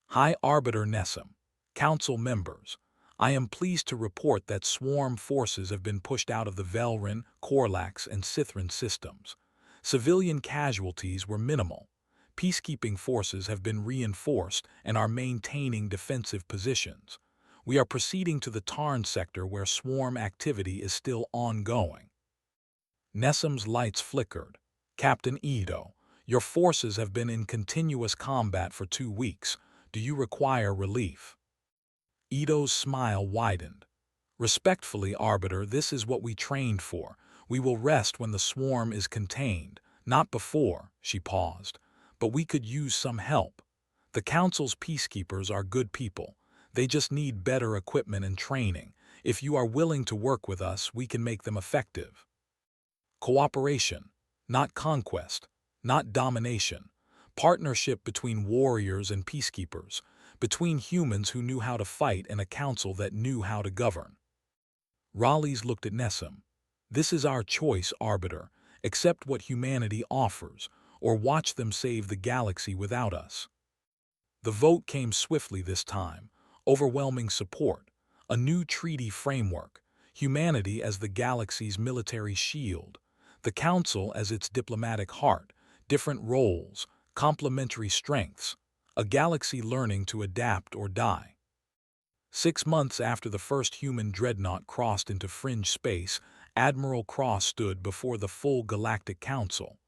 "High Arbiter Nessim, Council members, I am pleased to report that swarm forces have been pushed out of the Velrin, Korlax, and Sithrin systems. Civilian casualties were minimal. Peacekeeping forces have been reinforced and are maintaining defensive positions. We are proceeding to the Tarn sector where swarm activity is still ongoing." Nessim's lights flickered. "Captain Ito, your forces have been in continuous combat for 2 weeks. Do you require relief?" Ito's smile widened. "Respectfully, Arbiter, this is what we trained for. We will rest when the swarm is contained, not before." She paused. "But we could use some help. The Council's peacekeepers are good people. They just need better equipment and training. If you are willing to work with us, we can make them effective." Cooperation, not conquest, not domination. Partnership between warriors and peacekeepers, between humans who knew how to fight and a council that knew how to govern. Raleigh's looked at Nessim. "This is our choice, Arbiter. Accept what humanity offers, or watch them save the galaxy without us." The vote came swiftly this time. Overwhelming support. A new treaty framework. Humanity as the galaxy's military shield. The Council as its diplomatic heart. Different roles, complementary strengths. A galaxy learning to adapt or die. 6 months after the first human dreadnought crossed into fringe space, Admiral Cross stood before the full Galactic Council.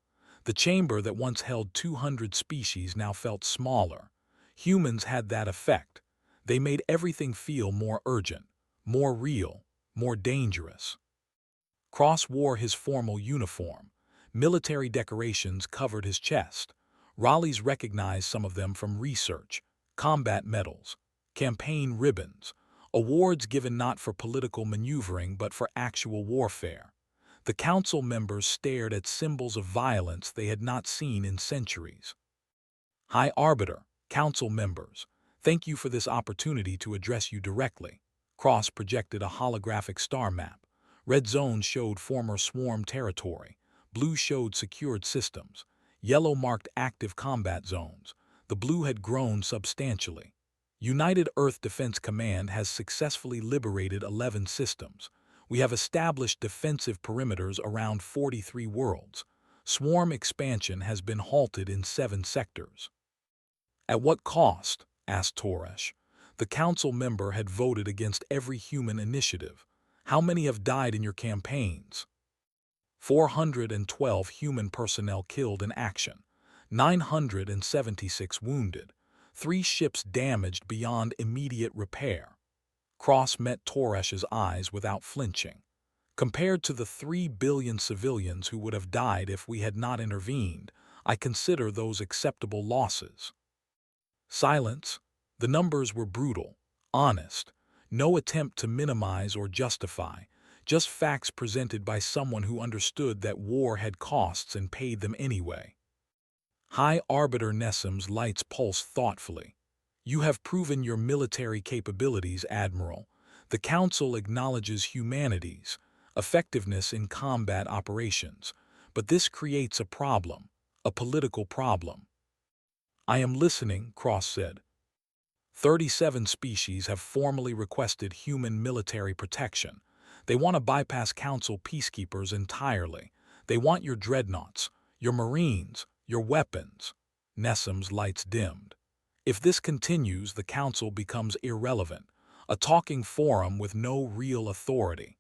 The chamber that once held 200 species now felt smaller. Humans had that effect. They made everything feel more urgent, more real, more dangerous. Cross wore his formal uniform. Military decorations covered his chest. Raleigh's recognized some of them from research: combat medals, campaign ribbons, awards given not for political maneuvering but for actual warfare. The council members stared at symbols of violence they had not seen in centuries. "High Arbiter, council members, thank you for this opportunity to address you directly." Cross projected a holographic star map. Red zones showed former swarm territory. Blue showed secured systems. Yellow marked active combat zones. The blue had grown substantially. "United Earth Defense Command has successfully liberated 11 systems. We have established defensive perimeters around 43 worlds. Swarm expansion has been halted in 7 sectors." "At what cost?" asked Toresh. The council member had voted against every human initiative. "How many have died in your campaigns?" 412 human personnel killed in action, 976 wounded, 3 ships damaged beyond immediate repair. Cross met Toresh's eyes without flinching. "Compared to the 3 billion civilians who would have died if we had not intervened, I consider those acceptable losses. Silence. The numbers were brutal, honest, no attempt to minimize or justify, just facts presented by someone who understood that war had costs and paid them anyway. High Arbiter Nessim's lights pulsed thoughtfully. You have proven your military capabilities, Admiral. The Council acknowledges humanity's effectiveness in combat operations, but this creates a problem, a political problem. I am listening, Cross said. 37 species have formally requested human military protection. They want to bypass Council peacekeepers entirely. They want your dreadnoughts, your marines, your weapons. Nessim's lights dimmed. If this continues, the Council becomes irrelevant, a talking forum with no real authority.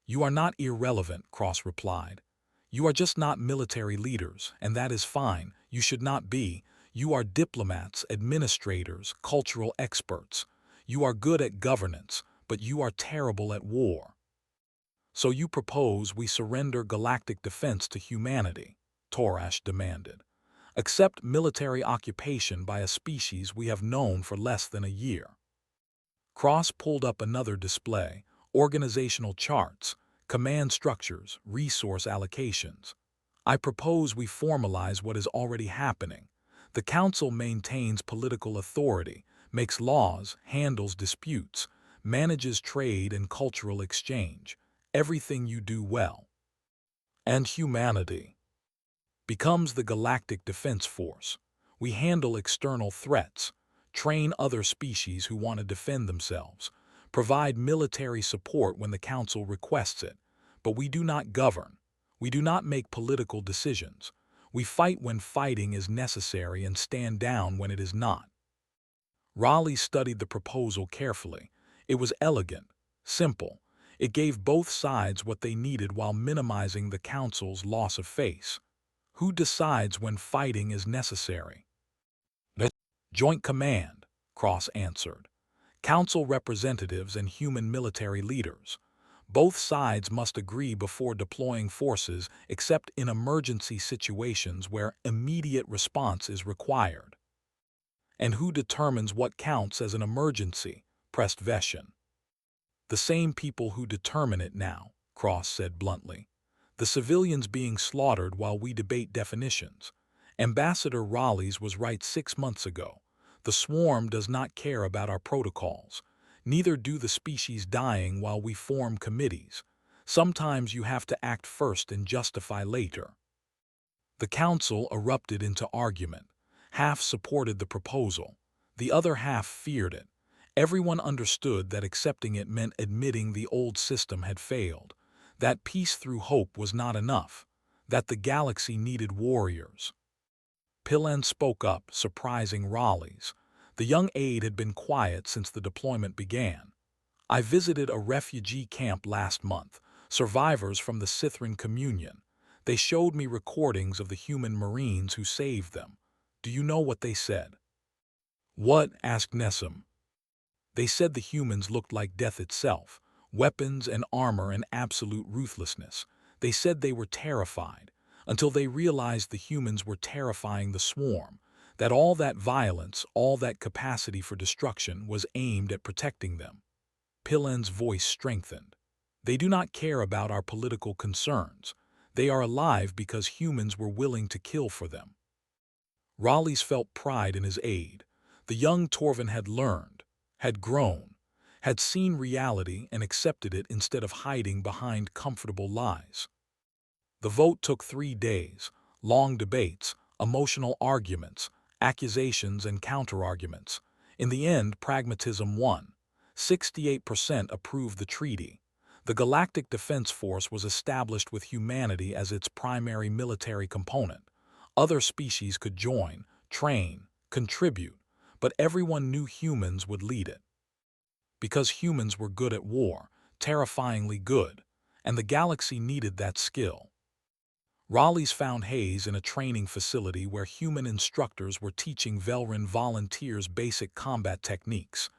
You are not irrelevant, Cross replied. You are just not military leaders, and that is fine. You should not be. You are diplomats, administrators, cultural experts. You are good at governance, but you are terrible at war. So you propose we surrender galactic defense to humanity, Torash demanded. Accept military occupation by a species we have known for less than a year. Cross pulled up another display, organizational charts, command structures, resource allocations. I propose we formalize what is already happening. The Council maintains political authority, makes laws, handles disputes, manages trade and cultural exchange, everything you do well. And humanity becomes the Galactic Defense Force. We handle external threats, train other species who want to defend themselves, provide military support when the Council requests it, but we do not govern. We do not make political decisions. We fight when fighting is necessary and stand down when it is not. Raleigh studied the proposal carefully. It was elegant, simple. It gave both sides what they needed while minimizing the Council's loss of face. Who decides when fighting is necessary? The Joint Command, Cross answered. Council representatives and human military leaders. Both sides must agree before deploying forces except in emergency situations where immediate response is required. And who determines what counts as an emergency? Pressed Veshan. The same people who determine it now, Cross said bluntly. The civilians being slaughtered while we debate definitions. Ambassador Raleigh's was right 6 months ago. The swarm does not care about our protocols. Neither do the species dying while we form committees. Sometimes you have to act first and justify later. The Council erupted into argument. Half supported the proposal. The other half feared it. Everyone understood that accepting it meant admitting the old system had failed, that peace through hope was not enough, that the galaxy needed warriors. Pillen spoke up, surprising Raleigh's. The young aide had been quiet since the deployment began. I visited a refugee camp last month, survivors from the Scythran Communion. They showed me recordings of the human Marines who saved them. Do you know what they said? What? Asked Nessim. They said the humans looked like death itself, weapons and armor and absolute ruthlessness. They said they were terrified, until they realized the humans were terrifying the swarm, that all that violence, all that capacity for destruction was aimed at protecting them. Pillen's voice strengthened. They do not care about our political concerns. They are alive because humans were willing to kill for them. Raleigh's felt pride in his aide. The young Torvin had learned, had grown, had seen reality and accepted it instead of hiding behind comfortable lies. The vote took 3 days, long debates, emotional arguments, accusations and counterarguments. In the end, pragmatism won. 68% approved the treaty. The Galactic Defense Force was established with humanity as its primary military component. Other species could join, train, contribute, but everyone knew humans would lead it. Because humans were good at war, terrifyingly good, and the galaxy needed that skill. Raleigh's found Hayes in a training facility where human instructors were teaching Velran volunteers basic combat techniques.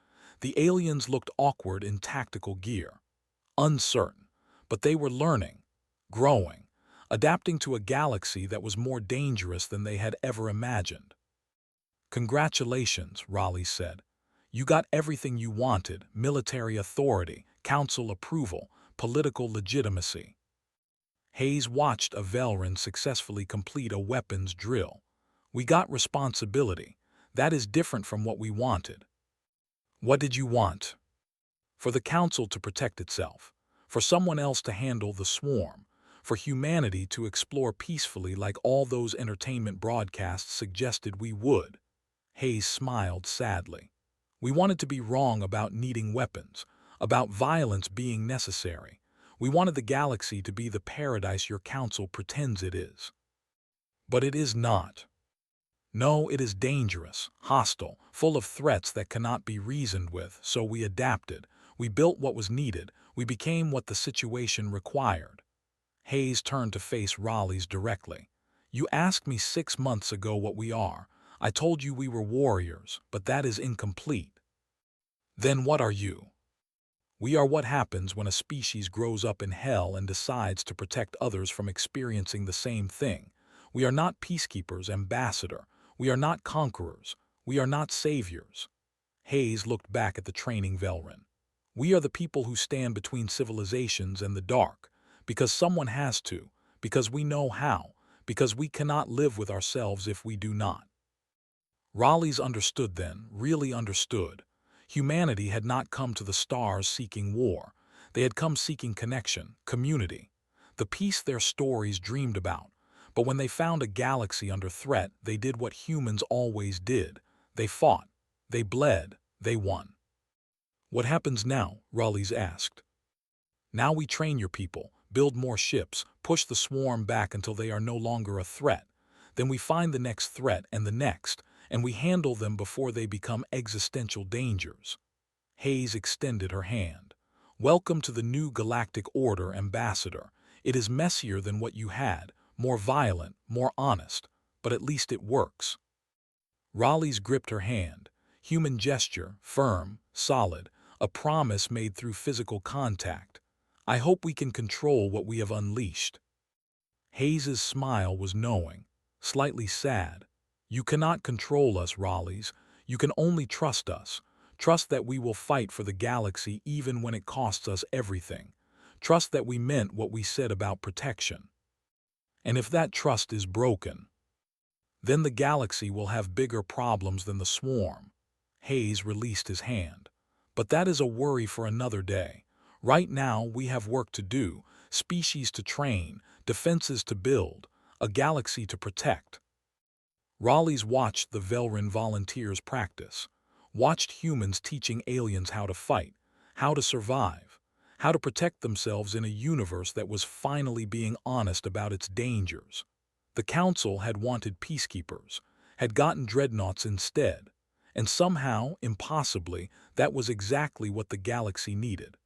The aliens looked awkward in tactical gear. Uncertain, but they were learning, growing. adapting to a galaxy that was more dangerous than they had ever imagined. "Congratulations," Raleigh said. "You got everything you wanted: military authority, council approval, political legitimacy." Hayes watched a Velran successfully complete a weapons drill. "We got responsibility. That is different from what we wanted." "What did you want?" "For the council to protect itself, for someone else to handle the swarm, for humanity to explore peacefully like all those entertainment broadcasts suggested we would." Hayes smiled sadly. "We wanted to be wrong about needing weapons, about violence being necessary. We wanted the galaxy to be the paradise your council pretends it is. But it is not. No, it is dangerous, hostile, full of threats that cannot be reasoned with, so we adapted. We built what was needed. We became what the situation required." Hayes turned to face Raleigh's directly. "You asked me 6 months ago what we are. I told you we were warriors, but that is incomplete." "Then what are you?" "We are what happens when a species grows up in hell and decides to protect others from experiencing the same thing. We are not peacekeepers, ambassador. We are not conquerors. We are not saviors." Hayes looked back at the training Velran. "We are the people who stand between civilizations and the dark, because someone has to, because we know how, because we cannot live with ourselves if we do not." Raleigh's understood then, really understood. Humanity had not come to the stars seeking war. They had come seeking connection, community, the peace their stories dreamed about. But when they found a galaxy under threat, they did what humans always did. They fought. They bled. They won. "What happens now?" Raleigh's asked. "Now we train your people, build more ships, push the swarm back until they are no longer a threat. Then we find the next threat and the next, and we handle them before they become existential dangers." Hayes extended her hand. "Welcome to the new galactic order, ambassador. It is messier than what you had, more violent, more honest, but at least it works." Raleigh's gripped her hand. Human gesture, firm, solid, a promise made through physical contact. "I hope we can control what we have unleashed." Hayes's smile was knowing, slightly sad. "You cannot control us, Raleigh's. You can only trust us. Trust that we will fight for the galaxy even when it costs us everything. Trust that we meant what we said about protection. And if that trust is broken, then the galaxy will have bigger problems than the swarm." Hayes released his hand. "But that is a worry for another day. Right now we have work to do, species to train, defenses to build, a galaxy to protect." Raleigh's watched the Velran volunteers practice, watched humans teaching aliens how to fight, how to survive, how to protect themselves in a universe that was finally being honest about its dangers. The Council had wanted peacekeepers, had gotten dreadnoughts instead, and somehow, impossibly, that was exactly what the galaxy needed.